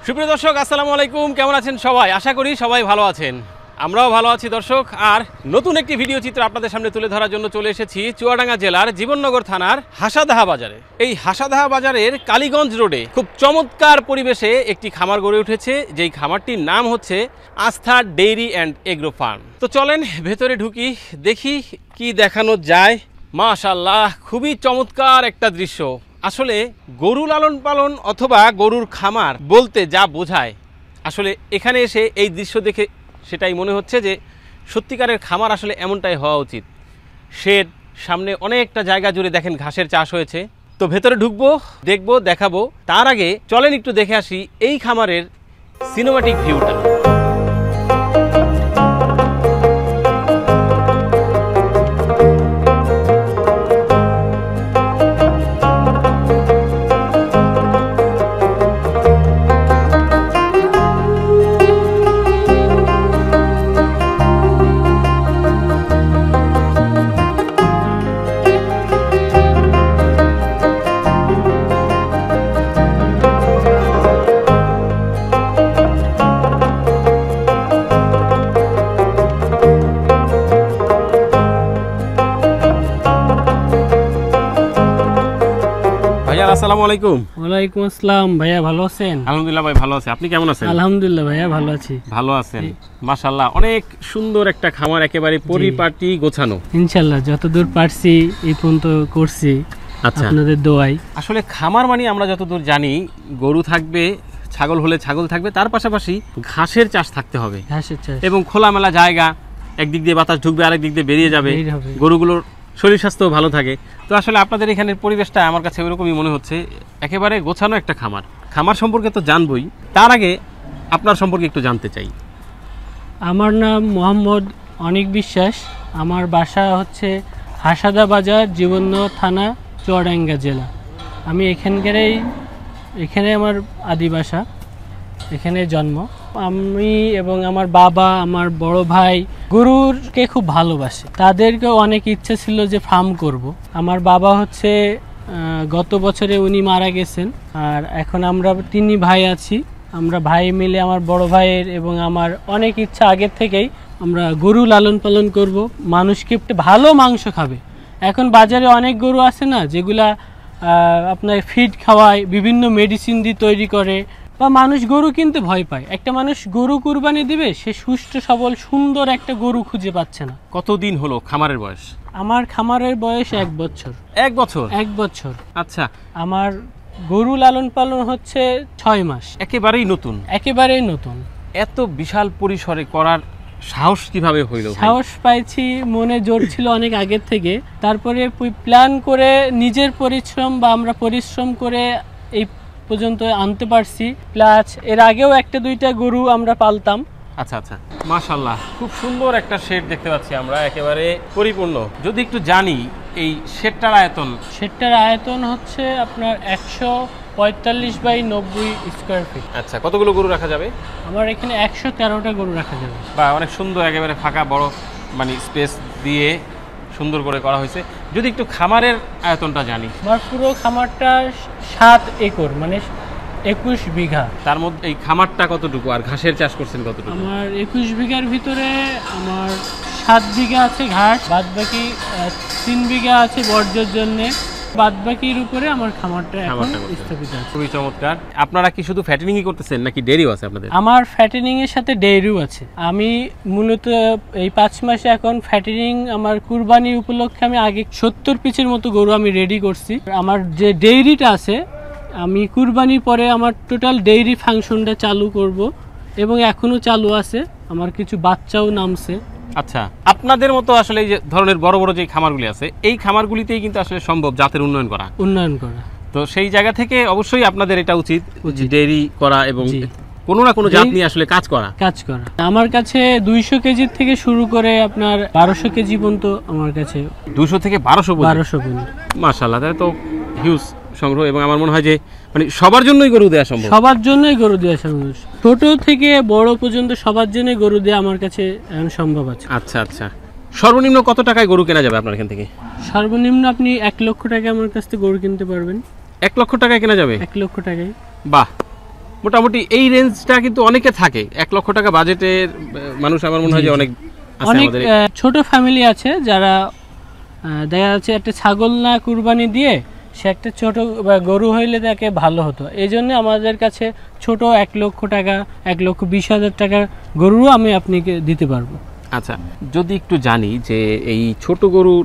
সুপ্রিয় দর্শক আসসালামু আলাইকুম, কেমন আছেন সবাই? আশা করি সবাই ভালো আছেন, আমরাও ভালো আছি দর্শক। আর নতুন একটি ভিডিও চিত্র আপনাদের সামনে তুলে ধরার জন্য চলে এসেছি চুয়াডাঙ্গা জেলার জীবননগর থানার হাসাদাহা বাজারে। এই হাসাদাহা বাজারের কালীগঞ্জ রোডে খুব চমৎকার পরিবেশে একটি খামার গড়ে উঠেছে, যেই খামারটির নাম হচ্ছে আস্থা ডেইরি অ্যান্ড এগ্রো ফার্ম। তো চলেন ভেতরে ঢুকি, দেখি কি দেখানো যায়। মাশাআল্লাহ, খুবই চমৎকার একটা দৃশ্য। আসলে গরু লালন পালন অথবা গরুর খামার বলতে যা বোঝায়, আসলে এখানে এসে এই দৃশ্য দেখে সেটাই মনে হচ্ছে যে সত্যিকারের খামার আসলে এমনটাই হওয়া উচিত। শেড, সামনে অনেকটা জায়গা জুড়ে দেখেন ঘাসের চাষ হয়েছে। তো ভেতরে ঢুকবো, দেখবো, দেখাবো। তার আগে চলেন একটু দেখে আসি এই খামারের সিনেমাটিক ভিউটা। আসসালামু আলাইকুম। ওয়ালাইকুম আসসালাম। ভাইয়া ভালো আছেন? আলহামদুলিল্লাহ ভাই, ভালো আছি। আপনি কেমন আছেন? আলহামদুলিল্লাহ ভাইয়া ভালো আছি। ভালো আছেন? মাশাআল্লাহ, অনেক সুন্দর একটা খামার, একেবারে পরিপাটি গোছানো। ইনশাআল্লাহ যতদূর পারছি এই পর্যন্ত করছি আপনাদের দোয়ায়। আসলে খামার মানে আমরা যতদূর জানি গরু থাকবে, ছাগল হলে ছাগল থাকবে, তার পাশাপাশি ঘাসের চাষ থাকতে হবে, ঘাসের চাষ, এবং খোলামেলা জায়গা, একদিক দিয়ে বাতাস ঢুকবে, আরেক দিক দিয়ে বেরিয়ে যাবে, গরুগুলোর শরীর স্বাস্থ্য ভালো থাকে। তো আসলে আপনাদের এখানের পরিবেশটা আমার কাছে ওইরকমই মনে হচ্ছে, একেবারে গোছানো একটা খামার। খামার সম্পর্কে তো জানবই, তার আগে আপনার সম্পর্কে একটু জানতে চাই। আমার নাম মোহাম্মদ অনিক বিশ্বাস। আমার বাসা হচ্ছে হাসাদা বাজার, জীবননগর থানা, চুয়াডাঙ্গা জেলা। আমি এখানে আমার আদি বাসা, এখানে জন্ম। আমি এবং আমার বাবা, আমার বড় ভাই গরুরকে খুব ভালোবাসে। তাদেরকে অনেক ইচ্ছে ছিল যে ফার্ম করব। আমার বাবা হচ্ছে গত বছরে উনি মারা গেছেন, আর এখন আমরা 3 ভাই আছি। আমরা ভাই মিলে, আমার বড় ভাইয়ের এবং আমার অনেক ইচ্ছা আগের থেকেই আমরা গরু লালন পালন করব, মানুষকে ভালো মাংস খাবে। এখন বাজারে অনেক গরু আছে না, যেগুলা আপনার ফিড খাওয়ায়, বিভিন্ন মেডিসিন দিয়ে তৈরি করে, বা মানুষ গরু কিনতে ভয় পায়। একটা মানুষ গরু কুরবানি দিবে, সে সুস্থ সবল সুন্দর একটা গরু খুঁজে পাচ্ছে না। কতদিন হলো খামারের বয়স? আমার খামারের বয়স 1 বছর। 1 বছর? 1 বছর। আচ্ছা। আমার গরু লালন পালন হচ্ছে 6 মাস। একেবারেই নতুন? একেবারেই নতুন। এত বিশাল পরিসরে করার সাহস কিভাবে হইল? সাহস পাইছি, মনে জোর ছিল অনেক আগের থেকে। তারপরে প্ল্যান করে, নিজের পরিশ্রম বা আমরা পরিশ্রম করে এই পর্যন্ত আনতে পারছি। প্লাস এর আগেও 1-2টা গরু আমরা পালতাম। আচ্ছা আচ্ছা, মাশাআল্লাহ, খুব সুন্দর একটা শেড দেখতে পাচ্ছি আমরা, একেবারে পরিপূর্ণ। যদি একটু জানি এই শেডটার আয়তন? শেডটার আয়তন হচ্ছে আপনার 145 বাই 90 স্কয়ার ফিট। আচ্ছা, কতগুলো গরু রাখা যাবে? আমার এখানে 113টা গরু রাখা যাবে। বা অনেক সুন্দর, একেবারে ফাঁকা বড় মানে স্পেস দিয়ে সুন্দর করে করা হয়েছে। যদি একটু খামারের আয়তনটা জানি? আমার পুরো খামারটা 7 একর, মানে 21 বিঘা। তার মধ্যে এই খামারটা কতটুকু, আর ঘাসের চাষ করছেন কতটুকু? আমার 21 বিঘার ভিতরে আমার 7 বিঘা আছে ঘাস, বাদ বাকি 3 বিঘা আছে বর্জ্যের জন্য। বাদ বাকির উপরে আমার খামারটা এখন স্থাপিত আছে। খুবই চমৎকার। আপনারা কি শুধু ফ্যাটেনিংই করতেছেন নাকি ডেয়ারিও আছে আপনাদের? আমার ফ্যাটেনিং এর সাথে ডেয়ারিও আছে। আমি মূলত এই 5 মাসে এখন ফ্যাটেনিং, আমার কুরবানি উপলক্ষে আমি আগে 70 পিসের মতো গরু আমি রেডি করছি। আমার যে ডেয়ারিটা আছে, আমি কুরবানির পরে আমার টোটাল ডেয়ারি ফাংশনটা চালু করব, এবং এখনো চালু আছে। আমার কিছু বাচ্চাও নামছে। আচ্ছা, আপনাদের মতো আসলে এই যে ধরনের বড় বড় যে খামারগুলি আছে, এই খামারগুলিতেই কিন্তু আসলে সম্ভব জাতের উন্নয়ন করা। তো সেই জায়গা থেকে অবশ্যই আপনাদের এটা উচিত ডেয়ারি করা এবং কোনো না কোনো জাত নিয়ে আসলে কাজ করা। আমার কাছে 200 কেজি থেকে শুরু করে আপনার 1200 কেজি পর্যন্ত আমার কাছে। 200 থেকে 1200 পর্যন্ত? মাশাআল্লাহ, তাহলে তো হিউজ সংগ্রহ। এবং আমার মনে হয় যে মানে সবার জন্যই গরু দেওয়া সম্ভব। সবার জন্যই গরু দেওয়া সম্ভব, ছোট থেকে বড় পর্যন্ত সবার জন্যই গরু দেওয়া আমার কাছে সম্ভব আছে। আচ্ছা আচ্ছা, সর্বনিম্ন কত টাকায় গরু কেনা যাবে আপনার এখান থেকে? সর্বনিম্ন আপনি 1 লক্ষ টাকা আমার কাছ থেকে গরু কিনতে পারবেন। 1 লক্ষ টাকায় কেনা যাবে? 1 লক্ষ টাকায়। বাহ, মোটামুটি এই রেঞ্জটা কিন্তু অনেকে থাকে 1 লক্ষ টাকা বাজেটের মানুষ আমার মনে হয় যে অনেক আছে অনেক আমাদের। ছোট ফ্যামিলি আছে যারা দেখা যাচ্ছে একটা ছাগল না কুরবানি দিয়ে সে একটা ছোট গরু হইলে তাকে ভালো হতো, এই জন্য আমাদের কাছে ছোট 1 লক্ষ টাকা 1,20,000 টাকার গরুও আমি আপনাকে দিতে পারবো। আচ্ছা, যদি একটু জানি যে এই ছোট গরুর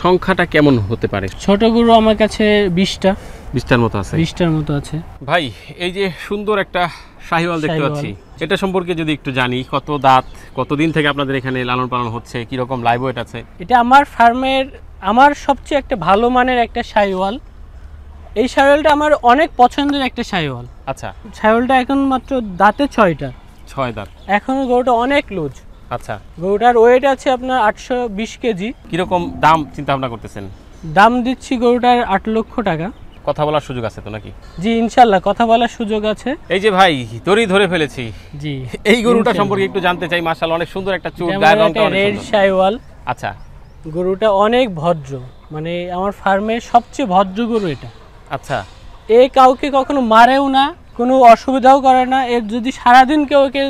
সংখ্যাটা কেমন হতে পারে? ছোট গরু আমার কাছে 20টা 20টার মতো আছে। 20টার মতো আছে। ভাই এই যে সুন্দর একটা শাহিওয়াল দেখতে শাহিওয়াল। পাচ্ছি, এটা সম্পর্কে যদি একটু জানি, কত দাঁত, কতদিন থেকে আপনাদের এখানে লালন পালন হচ্ছে, কি রকম লাইভ ওয়েট আছে? এটা আমার ফার্মের আমার সবচেয়ে একটা ভালো মানের একটা শাহিওয়াল। এই শাহিওয়ালটা আমার অনেক পছন্দের একটা শাহিওয়াল। আচ্ছা, শাহিওয়ালটা এখন মাত্র দাঁতে 6টা। 6 দাঁত। এখন গরুটা অনেক লুজ। আচ্ছা, গরুটার ওয়েট আছে আপনার 820 কেজি। কিরকম দাম চিন্তা ভাবনা করতেছেন? দাম দিচ্ছি গরুটার 8 লক্ষ টাকা। কথা বলার সুযোগ আছে তো নাকি? জি ইনশাল্লাহ কথা বলার সুযোগ আছে। এই যে ভাই দড়ি ধরে ফেলেছি, জি এই গরুটা সম্পর্কে একটু জানতে চাই। মাশাআল্লাহ অনেক সুন্দর একটা চুট, গায়ের রংটা অনেক রেড সুন্দর। শাহিওয়াল। আচ্ছা, গরুটা অনেক ভদ্র, মানে আমার ফার্মের সবচেয়ে ভদ্র গরু এটা। আচ্ছা, এ কাউকে কখনো মারেও না, কোনো অসুবিধাও করে না। এর যদি সারাদিন কেউ একে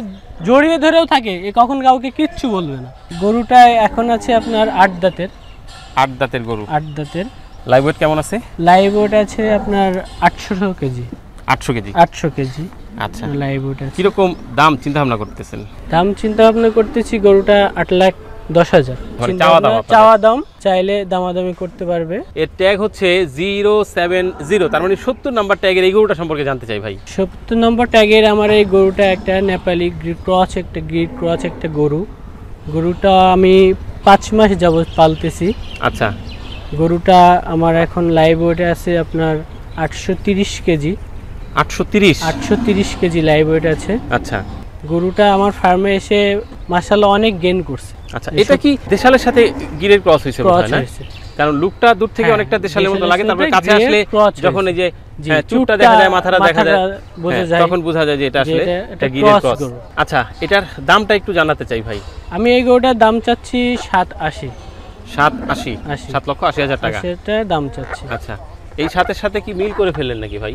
জড়িয়ে ধরেও থাকে এ কখন কাউকে কিচ্ছু বলবে না। গরুটা এখন আছে আপনার 8 দাঁতের। 8 দাঁতের গরু। 8 দাঁতের। লাইভ ওয়েট কেমন আছে? লাইভ ওয়েট আছে আপনার 800 কেজি। 800 কেজি। 800 কেজি আচ্ছা, লাইভ ওয়েট আছে। কিরকম দাম চিন্তা ভাবনা করতেছেন? দাম চিন্তা ভাবনা করতেছি গরুটা 8,10,000 মানে চাওয়া দাম আপনাদের? চাওয়া দাম, চাইলে দামাদামি করতে পারবে। এর ট্যাগ হচ্ছে 070, তার মানে 70 নাম্বার ট্যাগের এই গরুটা সম্পর্কে জানতে চাই ভাই। 70 নম্বর ট্যাগের আমার এই গরুটা একটা নেপালি ক্রস, একটা গরু। গরুটা আমি 5 মাস যাবত পালতেছি। আচ্ছা, গরুটা আমার এখন লাইভ ওয়েটে আছে আপনার 830 কেজি। 830 কেজি লাইভ ওয়েট আছে। আচ্ছা, গরুটা আমার ফার্মে এসে মাশাআল্লাহ অনেক গেইন করছে। আচ্ছা, এটা কি দেশালের সাথে গিরের ক্রস হয়েছে ক্রস বোধহয় না? হয়েছে। কারণ লুকটা দূর থেকে হ্যাঁ, অনেকটা দেশালের মতো দেশালের লাগে, তারপরে সাথে কাছে আসলে গিরের cross যখন এই যে জি, চুটটা দেখা যায়, মাথাটা দেখা যায়, বোঝা হ্যাঁ, যায়, তখন বোঝা যায় যে এটা আসলে এটা এটা গিরের cross ক্রস। গরু। আচ্ছা, এটার দামটা একটু জানাতে চাই ভাই। আমি এই গরুটার দাম চাচ্ছি 780। 780, 80 7,80,000 টাকা। সেটা দাম চাচ্ছি। আচ্ছা, এই সাথে সাথে কি মিল করে ফেললেন নাকি ভাই?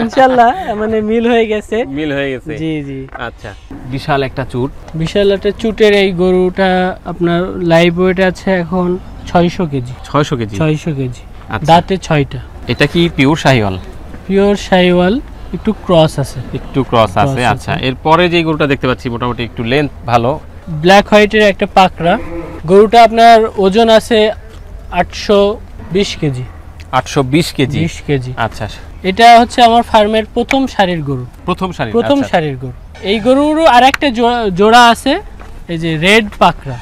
ইনশাআল্লাহ মানে মিল হয়ে গেছে। মিল হয়ে গেছে। জি জি। আচ্ছা, বিশাল একটা চুট। বিশাল একটা চুটের এই গরুটা আপনার লাইভ ওয়েট আছে এখন 600 কেজি। 600 কেজি। 600 কেজি। আচ্ছা। দাঁতে 6টা। এটা কি পিওর শাহিওয়াল? পিওর শাহিওয়াল, একটু ক্রস আছে। একটু ক্রস আছে। আছে। আচ্ছা, এরপরে যে গরুটা দেখতে পাচ্ছি মোটামুটি একটু লেন্থ ভালো। ব্ল্যাক হোয়াইটের একটা পাকড়া। গরুটা আপনার ওজন আছে 820 কেজি। 820 কেজি। 20 কেজি। আচ্ছা, এটা হচ্ছে আমার ফার্মের প্রথম সারির গরু। প্রথম প্রথম সারির গরু। এই গরুরও আরেকটা জোড়া আছে, এই যে রেড পাকড়া।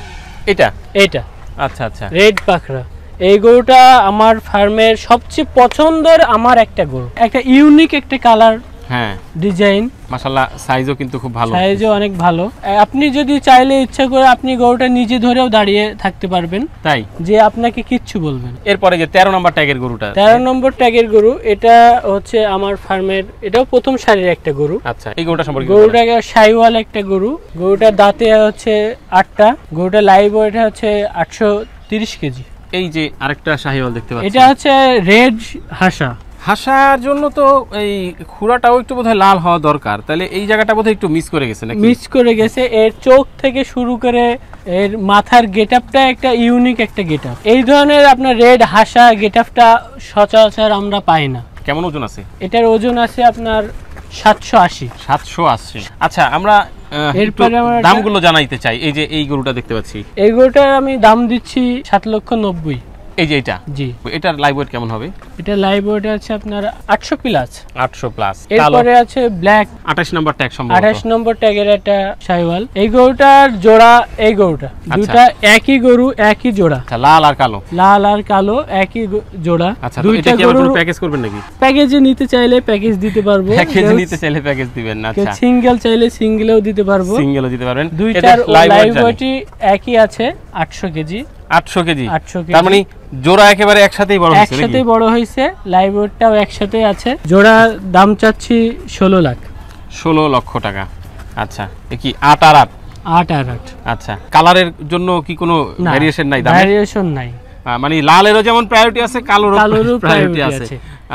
এটা এটা আচ্ছা আচ্ছা, রেড পাকড়া। এই গরুটা আমার ফার্মের সবচেয়ে পছন্দের আমার একটা গরু। একটা ইউনিক একটা কালার, হ্যাঁ, ডিজাইন, মাশাআল্লাহ সাইজও কিন্তু খুব ভালো। সাইজও অনেক ভালো। আপনি যদি চাইলে ইচ্ছা করে আপনি গরুটা নিজে ধরেও দাঁড়িয়ে থাকতে পারবেন, তাই যে আপনাকে কিচ্ছু বলবেন। এরপরে যে 13 নম্বর ট্যাগের গরুটা, 13 নম্বর ট্যাগের গরু, এটা হচ্ছে আমার ফার্মের, এটাও প্রথম সারির একটা গরু। আচ্ছা, এই গরুটা সম্পর্কে গরুটা শাহিওয়াল একটা গরু। গরুটার দাঁতে হচ্ছে 8টা। গরুটা লাইভ ওয়েট হচ্ছে 830 কেজি। এই যে আরেকটা শাহিওয়াল দেখতে পাচ্ছি, এটা হচ্ছে রেড হাসা। হাসার জন্য তো এই খুরাটাও একটু বোধহয় লাল হওয়া দরকার, তাহলে এই জায়গাটা বোধহয় একটু মিস করে গেছে নাকি? মিস করে গেছে। এর চোখ থেকে শুরু করে এর মাথার গেটআপটা একটা ইউনিক একটা গেটআপ। এই ধরনের আপনার রেড হাসা গেটআপটা সচরাচর আমরা পাই না। কেমন ওজন আছে? এটার ওজন আছে আপনার 780। 780। আচ্ছা, আমরা এরপরে আমরা দামগুলো জানাইতে চাই। এই যে এই গরুটা দেখতে পাচ্ছি, এই গরুটার আমি দাম দিচ্ছি 7,90,000। এই যে এটা, জি। এটার লাইভ ওয়েট কেমন হবে? এটা লাইভ ওয়েট আছে আপনার 800 প্লাস। 800 প্লাস। এরপরে আছে ব্ল্যাক 28 নম্বর ট্যাগ সম্ভবত। 28 নম্বর ট্যাগের একটা শাহিওয়াল। এই গরুটার জোড়া, এই গরুটা দুটা একই গরু, একই জোড়া। আচ্ছা, লাল আর কালো। লাল আর কালো একই জোড়া। আচ্ছা, তো এটা কি আবার কোনো প্যাকেজ করবেন নাকি? প্যাকেজে নিতে চাইলে প্যাকেজ দিতে পারবো। প্যাকেজে নিতে চাইলে প্যাকেজ দিবেন না। আচ্ছা, সিঙ্গেল চাইলে সিঙ্গেলও দিতে পারবো। সিঙ্গেলও দিতে পারবেন। দুইটার লাইভ ওয়েটই একই আছে 800 কেজি। 800 কেজি। 800 কেজি। তার মানে জোড়া একেবারে একসাথেই বড় হয়েছে নাকি? একসাথেই বড় হয়েছে, লাইভ ওয়েটটাও একসাথে আছে। জোড়া দাম চাচ্ছি 16 লাখ। 16 লক্ষ টাকা। আচ্ছা, এ কি 8 আর 8? 8 আর 8। আচ্ছা, কালারের জন্য কি কোনো ভেরিয়েশন নাই দামে? ভেরিয়েশন নাই। মানে লালেরও যেমন প্রায়োরিটি আছে, কালোরও প্রায়োরিটি আছে।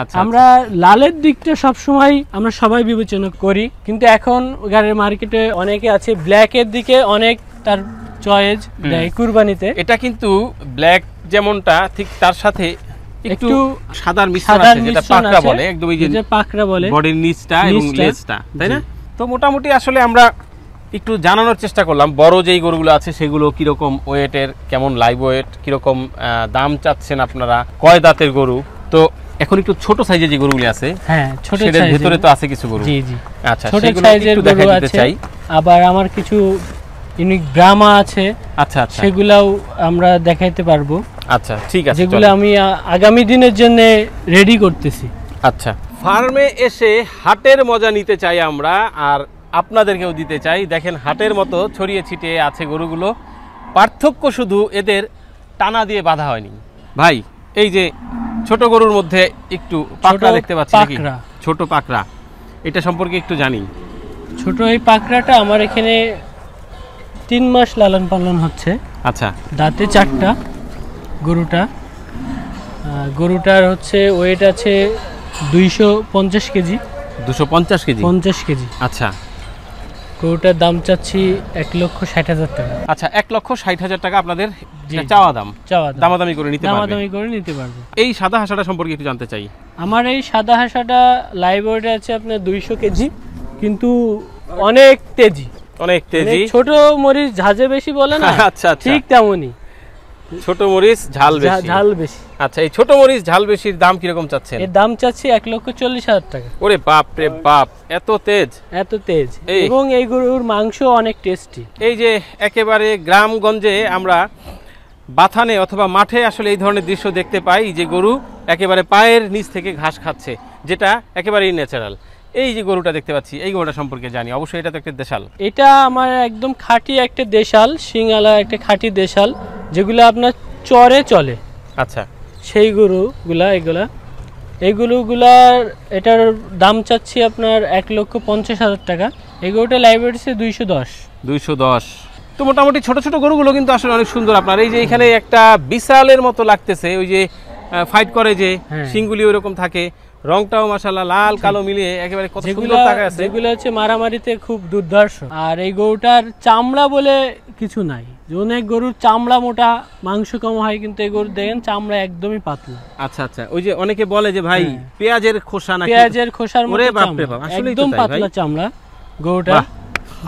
আচ্ছা, আমরা লালের দিকটা সবসময় আমরা সবাই বিবেচনা করি, কিন্তু এখন গাড়ির মার্কেটে অনেকে আছে ব্ল্যাকের দিকে অনেক তার চয়েস দেয় কুরবানিতে। এটা কিন্তু ব্ল্যাক যেমনটা ঠিক তার সাথে একটু সাদার মিশ্রণ সাদার আছে, যেটা মিশ্রণ পাকড়া আছে, বলে, একদম এই যে যেটা পাকড়া বলে, বডির নিচটা এবং নিচটা, লেজটা, তাই না? জি। তো মোটামুটি আসলে আমরা একটু জানানোর চেষ্টা করলাম বড় যেই গরুগুলো আছে সেগুলো কিরকম ওয়েটের, কেমন লাইভ ওয়েট, কিরকম দাম চাচ্ছেন আপনারা, কয় দাঁতের গরু। তো এখন একটু ছোট সাইজের যে গরুগুলো আছে, হ্যাঁ ছোট সেটার সাইজের ভিতরে তো আছে কিছু গরু। জি জি, আচ্ছা, ছোট সেগুলো সাইজের একটু গরু দেখাই দিতে আছে, চাই। আবার আমার কিছু ইউনিক ব্রাহ্মা আছে, আচ্ছা আচ্ছা সেগুলাও আমরা দেখাইতে পারবো। আচ্ছা ঠিক আছে, যেগুলো আমি আগামী দিনের জন্য রেডি করতেছি। আচ্ছা, ফার্মে এসে হাটের মজা নিতে চাই আমরা, আর আপনাদেরকেও দিতে চাই। দেখেন হাটের মতো ছড়িয়ে ছিটিয়ে আছে গরুগুলো, পার্থক্য শুধু এদের টানা দিয়ে বাঁধা হয়নি। ভাই এই যে ছোট গরুর মধ্যে একটু পাকড়া দেখতে পাচ্ছি নাকি? পাকড়া। ছোট পাকড়া, এটা সম্পর্কে একটু জানি। ছোট এই পাকড়াটা আমার এখানে 3 মাস লালন পালন হচ্ছে। আচ্ছা, দাঁতে 4টা গরুটা। গরুটার হচ্ছে ওয়েট আছে 250 কেজি। 250 কেজি? 50 কেজি। আচ্ছা গরুটার দাম চাচ্ছি 1,60,000 টাকা। আচ্ছা, 1,60,000 টাকা আপনাদের জি। চাওয়া দাম, চাওয়া দাম। দামাদামি করে নিতে পারবে? দামাদামি করে নিতে পারবে। এই সাদা হাঁসটা সম্পর্কে একটু জানতে চাই। আমার এই সাদা হাঁসাটা লাইভ ওয়েট আছে আপনার 200 কেজি, কিন্তু অনেক তেজি। অনেক তেজি, মানে ছোট মরিচ ঝাঁঝে বেশি বলে না, আচ্ছা আচ্ছা, ঠিক তেমনই, ছোট মরিচ ঝাল বেশি। ঝাল বেশি। আচ্ছা, এই ছোট মরিচ ঝাল বেশির দাম কিরকম চাচ্ছেন? এর দাম চাচ্ছি 1,40,000 টাকা। ওরে বাপ রে বাপ, এত তেজ! এত তেজ, এই। এবং এই গরুর মাংস অনেক টেস্টি। এই যে একেবারে গ্রামগঞ্জে আমরা বাথানে অথবা মাঠে আসলে এই ধরনের দৃশ্য দেখতে পাই, যে গরু একেবারে পায়ের নিচ থেকে ঘাস খাচ্ছে, যেটা একেবারেই ন্যাচারাল। এই যে গরুটা দেখতে পাচ্ছি, এই গরুটা সম্পর্কে জানি, অবশ্যই এটা তো একটা দেশাল। এটা আমার একদম খাঁটি একটা দেশাল, সিংআলা একটা খাঁটি দেশাল, যেগুলো আপনার চরে চলে। আচ্ছা, সেই গরুগুলা, এই গরুগুলার এটার দাম চাচ্ছি আপনার 1,50,000 টাকা। এই গরুটা লাইব্রেরিতে 210। 210। তো মোটামুটি ছোট ছোট গরুগুলো কিন্তু আসলে অনেক সুন্দর। আপনার এই যে এখানে একটা বিশালের মতো লাগতেছে, ওই যে ফাইট করে যে শিংগুলি ওইরকম থাকে, রংটাও মাশাআল্লাহ লাল কালো মিলিয়ে একেবারে কত সুন্দর তাকায় আছে। যেগুলো হচ্ছে মারামারিতে খুব দুর্ধর্ষ। আর এই গরুটার চামড়া বলে কিছু নাই, অনেক গরুর চামড়া মোটা, মাংস কম হয়, কিন্তু এই গরু দেখেন চামড়া একদমই পাতলা। আচ্ছা আচ্ছা, ওই যে অনেকে বলে যে ভাই পেঁয়াজের খোসা নাকি, পেঁয়াজের খোসার মতো চামড়া, একদম পাতলা চামড়া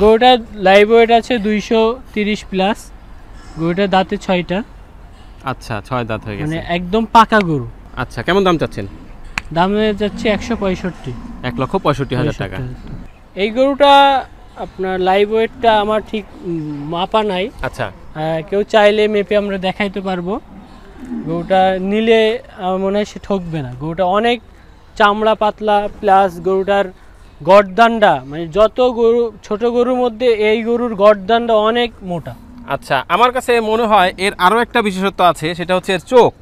গরুটার লাইভ ওয়েট আছে 230 প্লাস। গরুটার দাঁতে 6টা। আচ্ছা, 6 দাঁত হয়ে গেছে, মানে একদম পাকা গরু। আচ্ছা, কেমন দাম চাচ্ছেন? দাম যাচ্ছে 165। 1,65,000 টাকা। এই গরুটা আপনার লাইভ ওয়েটটা আমার ঠিক মাপা নাই। আচ্ছা, কেউ চাইলে মেপে আমরা দেখাইতে পারবো। গরুটা নিলে আমার মনে হয় সে ঠকবে না। গরুটা অনেক চামড়া পাতলা, প্লাস গরুটার গর্দানটা, মানে যত গরু ছোট গরুর মধ্যে এই গরুর গর্দানটা অনেক মোটা। আচ্ছা, আমার কাছে মনে হয় এর আরো একটা বিশেষত্ব আছে, সেটা হচ্ছে এর চোখ।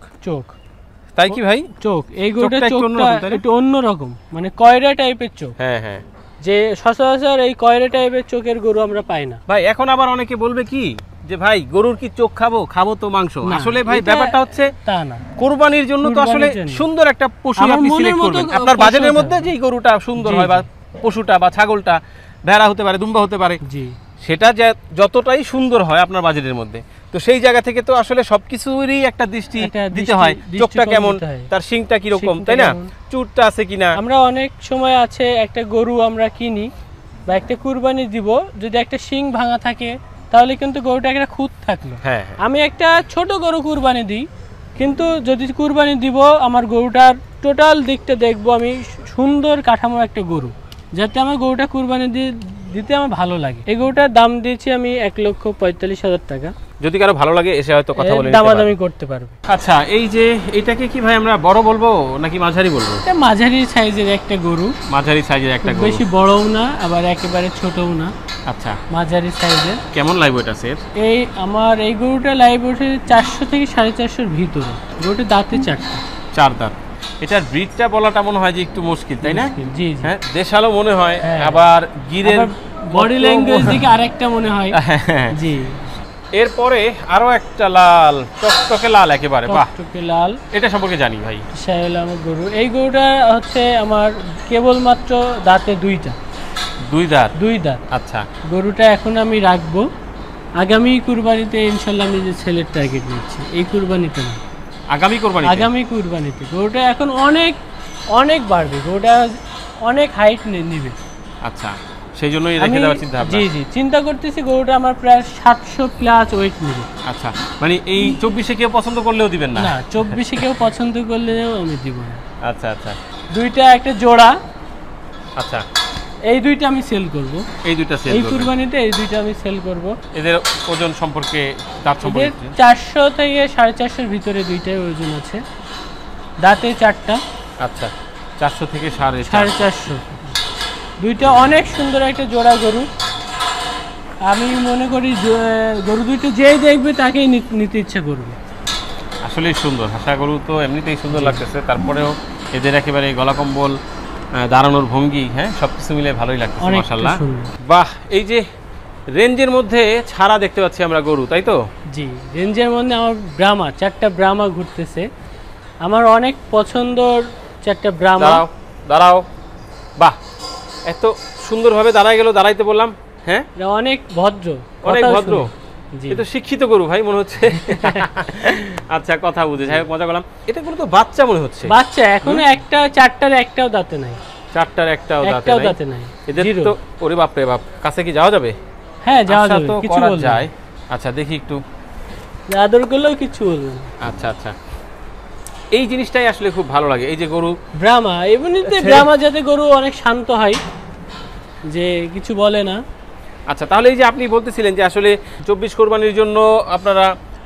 তাই কি ভাই? চোখ, এই গরুটার চোখটা একটু অন্যরকম, মানে কয়রা টাইপের চোখ। হ্যাঁ হ্যাঁ, যে সচরাচর এই কয়রা টাইপের চোখের গরু আমরা পাই না ভাই। এখন আবার অনেকে বলবে কি যে ভাই গরুর কি চোখ খাবো তো মাংস। আসলে ভাই ব্যাপারটা হচ্ছে তা না, কুরবানির জন্য তো আসলে সুন্দর একটা পশু আপনি সিলেক্ট করবেন। আপনার বাজেটের মধ্যে যেই গরুটা সুন্দর হয়, বা পশুটা বা ছাগলটা, ভেড়া হতে পারে, দুম্বা হতে পারে, জি, সেটা যতটাই সুন্দর হয় আপনার বাজেটের মধ্যে, তো সেই জায়গা থেকে তো আসলে সবকিছুরই একটা দৃষ্টি দিতে হয়। চোখটা কেমন, তার শিংটা কিরকম, তাই না, চুটটা আছে কিনা। আমরা অনেক সময় আছে একটা গরু আমরা কিনি বা একটা কুরবানি দিব, যদি একটা শিং ভাঙা থাকে তাহলে কিন্তু গরুটা একটা খুঁত থাকলো। আমি একটা ছোট গরু কুরবানি দিই, কিন্তু যদি কুরবানি দিব আমার গরুটার টোটাল দিকটা দেখবো আমি সুন্দর কাঠামো একটা গরু, যাতে আমার গরুটা কুরবানি দিতে আমার ভালো লাগে। এই গরুটার দাম দিয়েছি আমি 1,45,000 টাকা। যদি কারো ভালো লাগে এসে হয়তো কথা বলে দামাদামি করতে পারবে। আচ্ছা, এই যে এটাকে কি ভাই আমরা বড় বলবো নাকি মাঝারি বলবো? এটা মাঝারি সাইজের একটা গরু। মাঝারি সাইজের একটা গরু, বেশি বড়ও না আবার একেবারে ছোটও না। আচ্ছা, মাঝারি সাইজের। কেমন লাইভ ওয়েট আছে এর? আমার এই গরুটা লাইভ ওয়েট 400 থেকে 450-এর ভিতরে। গরুটা দাঁতে 4টা। 4 দাঁত। এটার ব্রিডটা বলাটা মনে হয় যে একটু মুশকিল, তাই না? জি জি, হ্যাঁ, দেশালও মনে হয়, আবার গিরের বডি ল্যাঙ্গুয়েজ দিকে আরেকটা মনে হয়। জি, এরপরে আরো একটা লাল, টকটকে লাল একেবারে, বাহ টকটকে লাল, এটা সম্পর্কে জানি ভাই। শাহিওয়াল আমার গরু, এই গরুটা হচ্ছে আমার কেবলমাত্র দাঁতে দুই দাঁত। আচ্ছা, গরুটা এখন আমি রাখবো, আগামী কুরবানিতে ইনশাল্লাহ আমি যে ছেলের টার্গেট নিচ্ছি, এই কুরবানিতে না, আগামী কুরবানিতে গরুটা এখন অনেক বাড়বে, গরুটা অনেক হাইট নিবে। আচ্ছা, সেই জন্যই রেখে দেওয়ার চিন্তা ভাবনা। জি চিন্তা করতেছি, গরুটা আমার প্রায় 700 প্লাস ওয়েট নেবে। আচ্ছা, মানে এই 24-এ কেউ পছন্দ করলেও দিবেন না? না, 24-এ কেউ পছন্দ করলেও আমি দিব না। আচ্ছা আচ্ছা, দুইটা একটা জোড়া। আচ্ছা, এই দুইটা আমি সেল করব, এই দুইটা সেল এই কুরবানিতে এই দুইটা আমি সেল করব। এদের ওজন সম্পর্কে, দাঁত সম্পর্কে 400 থেকে 450-এর ভিতরে দুইটাই ওজন আছে, দাঁতে 4টা। আচ্ছা, 400 থেকে 450, দুইটা অনেক সুন্দর একটা জোড়া গরু। আমি মনে করি গরু দুইটা যেই দেখবে তাকেই নিতে ইচ্ছা করবে। আসলেই সুন্দর, হাসা গরু তো এমনিতেই সুন্দর লাগতেছে, তারপরেও এদের একেবারে গলা কম্বল, দাঁড়ানোর ভঙ্গি, হ্যাঁ সবকিছু মিলে ভালোই লাগতেছে মাশাআল্লাহ। বাহ, এই যে রেঞ্জের মধ্যে ছাড়া দেখতে পাচ্ছি আমরা গরু, তাই তো? জি, রেঞ্জের মধ্যে আমার ব্রাহ্মা, 4টা ব্রাহ্মা ঘুরতেছে, আমার অনেক পছন্দর 4টা ব্রাহ্মা। দাঁড়াও, বাহ, এত সুন্দরভাবে দাঁড়ায় গেল, দাঁড়াইতে বললাম, হ্যাঁ অনেক ভদ্র, অনেক ভদ্র। এ তো শিক্ষিত গরু ভাই মনে হচ্ছে। আচ্ছা, কথা বুঝে, যাই হোক, মজা করলাম। এটা কোনো তো বাচ্চা মনে হচ্ছে, বাচ্চা এখনো একটা, 4টার একটাও দাঁতে নাই, 4টার একটাও দাঁতে নাই। এদের তো ওরে বাপ রে বাপ, কাছে কি যাওয়া যাবে? হ্যাঁ, যাওয়া যাবে, কিছু বলা যায়। আচ্ছা, দেখি একটু আদর করলেও কিছু বলবে না। আচ্ছা আচ্ছা, এই জিনিসটাই আসলে খুব ভালো লাগে, এই যে গরু ব্রাহ্মা, এমনিতে ব্রাহ্মা যাতে গরু অনেক শান্ত হয়, যে কিছু বলে না। আচ্ছা, তাহলে এই যে আপনি বলতেছিলেন যে আসলে 24 কোরবানির জন্য আপনারা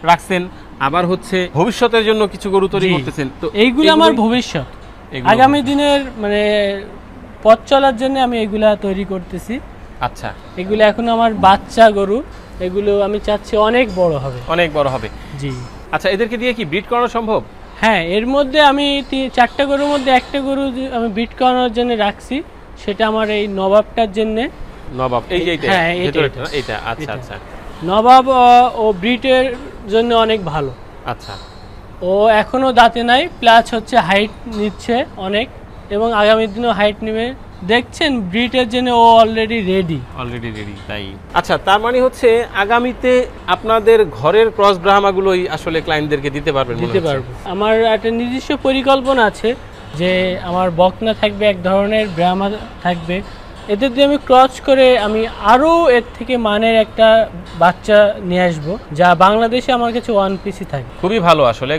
রাখছেন, আবার হচ্ছে ভবিষ্যতের জন্য কিছু গরু তৈরি করতেছেন, তো এইগুলো আমার ভবিষ্যৎ, আগামী দিনের মানে পথ চলার জন্য আমি এগুলা তৈরি করতেছি। আচ্ছা, এগুলো এখন আমার বাচ্চা গরু, এগুলো আমি চাচ্ছি অনেক বড় হবে। জি। আচ্ছা, এদেরকে দিয়ে কি ব্রিড করানো সম্ভব? হ্যাঁ, এর মধ্যে আমি 4টা গরুর মধ্যে একটা গরু আমি ব্রিড করানোর জন্য রাখছি, সেটা আমার এই নবাবটার জন্য। নবাব, এই যে এইটা? হ্যাঁ, এটা। আচ্ছা আচ্ছা, নবাব ও ব্রিডের জন্য অনেক ভালো। আচ্ছা, ও এখনো দাঁতে নাই, প্লাস হচ্ছে হাইট নিচ্ছে অনেক, এবং আগামী দিনেও হাইট নেবে। দেখছেন ব্রিডের জন্য ও অলরেডি রেডি, তাই। আচ্ছা, তার মানে হচ্ছে আগামীতে আপনাদের ঘরের ক্রস ব্রাহ্মাগুলোই আসলে ক্লায়েন্টদেরকে দিতে পারবেন? দিতে পারবো। আমার একটা নির্দিষ্ট পরিকল্পনা আছে যে আমার বকনা থাকবে, এক ধরনের ব্রাহ্মা থাকবে, এদের দিয়ে আমি ক্রস করে আমি আরও এর থেকে মানের একটা বাচ্চা নিয়ে আসবো, যা বাংলাদেশে আমার কাছে 1 পিসই থাকে। খুবই ভালো, আসলে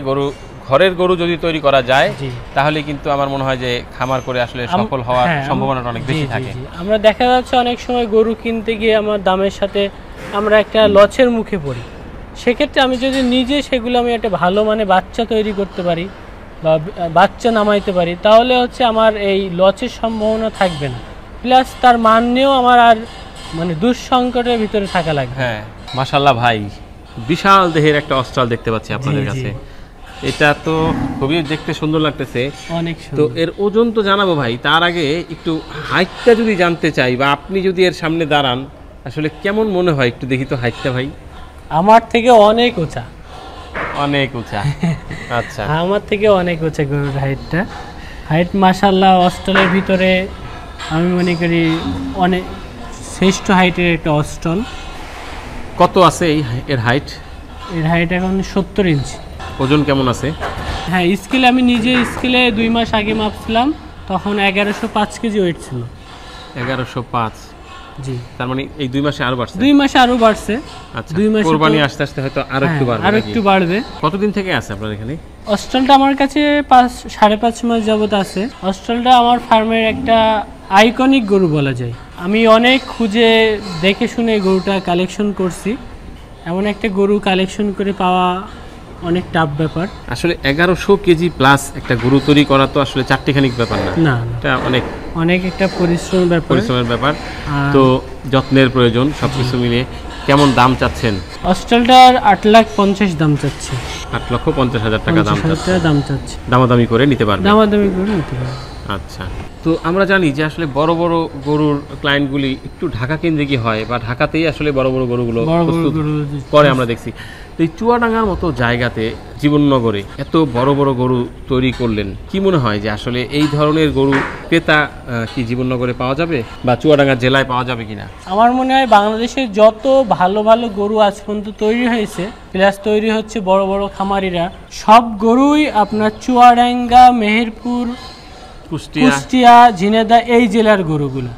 ঘরের গরু যদি তৈরি করা যায় তাহলে কিন্তু আমার মনে হয় যে খামার করে আসলে সফল হওয়ার সম্ভাবনাটা অনেক বেশি থাকে। আমরা দেখা যাচ্ছে অনেক সময় গরু কিনতে গিয়ে আমার দামের সাথে আমরা একটা লসের মুখে পড়ি, সেক্ষেত্রে আমি যদি নিজে সেগুলো আমি একটা ভালো মানে বাচ্চা তৈরি করতে পারি বা বাচ্চা নামাইতে পারি, তাহলে হচ্ছে আমার এই লসের সম্ভাবনা থাকবে না, প্লাস তার মান নিয়েও আমার আর মানে দুঃসংকটের ভিতরে থাকা লাগবে। হ্যাঁ, মাশাআল্লাহ ভাই, বিশাল দেহের একটা অস্ট্রাল দেখতে পাচ্ছি আপনাদের কাছে, এটা তো খুবই দেখতে সুন্দর লাগতেছে, অনেক তো সুন্দর। এর ওজন তো জানাবো ভাই, তার আগে একটু হাইটটা যদি জানতে চাই, বা আপনি যদি এর সামনে দাঁড়ান আসলে কেমন মনে হয় একটু দেখি তো হাইটটা ভাই। আমার থেকে অনেক উঁচা। আচ্ছা, আমার থেকে অনেক উঁচা গরুর হাইট মাশাআল্লাহ। অস্ট্রেলের ভিতরে আমি মনে করি অনেক শ্রেষ্ঠ হাইটের একটা অস্ট্রেল। কত আছে এর হাইট? এর হাইট এখন 70 ইঞ্চি। ওজন কেমন আছে? হ্যাঁ, স্কেলে আমি নিজে 2 মাস আগে মাপছিলাম, তখন 1105 কেজি ওয়েট ছিল। 1105? জি, তার মানে এই 2 মাসে আরো বাড়ছে? 2 মাসে আরো বাড়ছে। আচ্ছা, কুরবানি আস্তে আস্তে হয়তো আরো একটু বাড়বে। কতদিন থেকে আছে আপনার এখানে? অস্ট্রেলটা আমার কাছে 5.5 মাস যাবত আছে। অস্ট্রেলটা আমার ফার্মের একটা আইকনিক গরু বলা যায়। আমি অনেক খুঁজে দেখে শুনে গরুটা কালেকশন করছি, এমন একটা গরু কালেকশন করে পাওয়া অনেক টাফ ব্যাপার। আসলে 1100 কেজি প্লাস একটা গরু তৈরি করা তো আসলে চারটিখানিক ব্যাপার না, এটা অনেক একটা পরিশ্রমের ব্যাপার, তো যত্নের প্রয়োজন। সবকিছু মিলিয়ে কেমন দাম চাচ্ছেন? অস্ট্রেলটার 8,50,000 দাম চাচ্ছি। 8,50,000 টাকা দাম চাচ্ছি। দামাদামি করে নিতে পারবেন? দামাদামি করে নিতে পারবেন। আচ্ছা, তো আমরা জানি যে আসলে বড় বড় গরুর ক্লায়েন্টগুলি একটু ঢাকা কেন্দ্রিকই হয় বা ঢাকাতেই আসলে বড় বড় গরুগুলো প্রস্তুত করে আমরা দেখছি। তো এই চুয়াডাঙ্গার মতো জায়গাতে জীবননগরে এত বড় বড় গরু তৈরি করলেন, কি মনে হয় যে আসলে এই ধরনের গরু ক্রেতা কি জীবননগরে পাওয়া যাবে বা চুয়াডাঙ্গা জেলায় পাওয়া যাবে কিনা? আমার মনে হয় বাংলাদেশে যত ভালো ভালো গরু আজ পর্যন্ত তৈরি হয়েছে, প্লাস তৈরি হচ্ছে বড় বড় খামারিরা, সব গরুই আপনার চুয়াডাঙ্গা, মেহেরপুর, কুষ্টিয়া, ঝিনাইদহ এই জেলার গরুগুলো।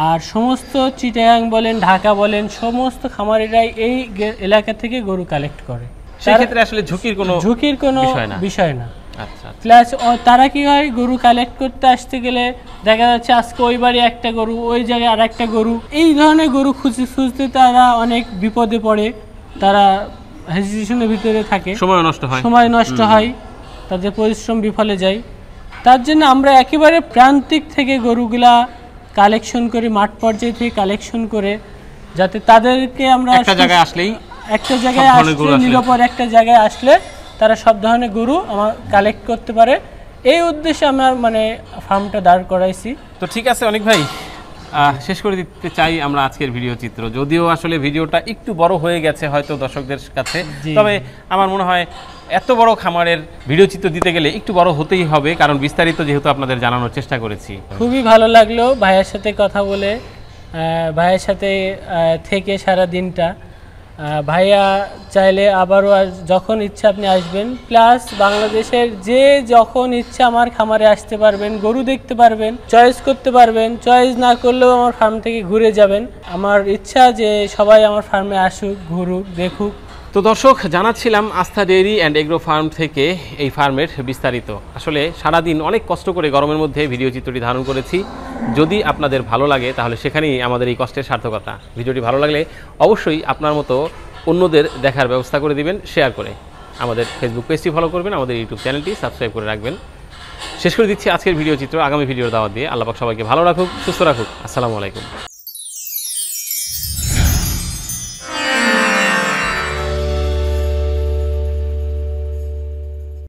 আর সমস্ত চিটাগাং বলেন, ঢাকা বলেন, সমস্ত খামারিরাই এই এলাকা থেকে গরু কালেক্ট করে। সেক্ষেত্রে আসলে ঝুঁকির কোনো বিষয় না। আচ্ছা, প্লাস তারা কি হয়, গরু কালেক্ট করতে আসতে গেলে দেখা যাচ্ছে আজকে ওই বাড়ি একটা গরু, ওই জায়গায় আর একটা গরু, এই ধরনের গরু খুঁজতে তারা অনেক বিপদে পড়ে, তারা হেজিটেশনের ভিতরে থাকে, সময় নষ্ট হয়, তাদের পরিশ্রম বিফলে যায়। তার জন্য আমরা একেবারে প্রান্তিক থেকে গরুগুলা কালেকশন করে, মাঠ পর্যায়ে থেকে কালেকশন করে, যাতে তাদেরকে আমরা একটা জায়গায় আসলে নিরাপদ একটা জায়গায় আসলে তারা সব ধরনের গরু আমার কালেক্ট করতে পারে, এই উদ্দেশ্যে আমার মানে ফার্মটা দাঁড় করাইছি। তো ঠিক আছে অনেক ভাই, শেষ করে দিতে চাই আমরা আজকের ভিডিও চিত্র। যদিও আসলে ভিডিওটা একটু বড় হয়ে গেছে হয়তো দর্শকদের কাছে, তবে আমার মনে হয় এত বড় খামারের ভিডিও চিত্র দিতে গেলে একটু বড় হতেই হবে, কারণ বিস্তারিত যেহেতু আপনাদের জানানোর চেষ্টা করেছি। খুবই ভালো লাগলো ভাইয়ের সাথে কথা বলে, ভাইয়ের সাথে থেকে সারা দিনটা। ভাইয়া চাইলে আবারও যখন ইচ্ছা আপনি আসবেন, প্লাস বাংলাদেশের যে যখন ইচ্ছা আমার খামারে আসতে পারবেন, গরু দেখতে পারবেন, চয়েস করতে পারবেন, চয়েস না করলেও আমার ফার্ম থেকে ঘুরে যাবেন। আমার ইচ্ছা যে সবাই আমার ফার্মে আসুক, ঘুরুক, দেখুক। তো দর্শক, জানাচ্ছিলাম আস্থা ডেইরি অ্যান্ড এগ্রো ফার্ম থেকে এই ফার্মের বিস্তারিত। আসলে সারাদিন অনেক কষ্ট করে গরমের মধ্যে ভিডিও চিত্রটি ধারণ করেছি। যদি আপনাদের ভালো লাগে তাহলে সেখানেই আমাদের এই কষ্টের সার্থকতা। ভিডিওটি ভালো লাগলে অবশ্যই আপনার মতো অন্যদের দেখার ব্যবস্থা করে দিবেন, শেয়ার করে। আমাদের ফেসবুক পেজটি ফলো করবেন, আমাদের ইউটিউব চ্যানেলটি সাবস্ক্রাইব করে রাখবেন। শেষ করে দিচ্ছি আজকের ভিডিও চিত্র। আগামী ভিডিওর দাওয়াত দিয়ে। আল্লাহ পাক সবাইকে ভালো রাখুক, সুস্থ রাখুক। আসসালামু আলাইকুম।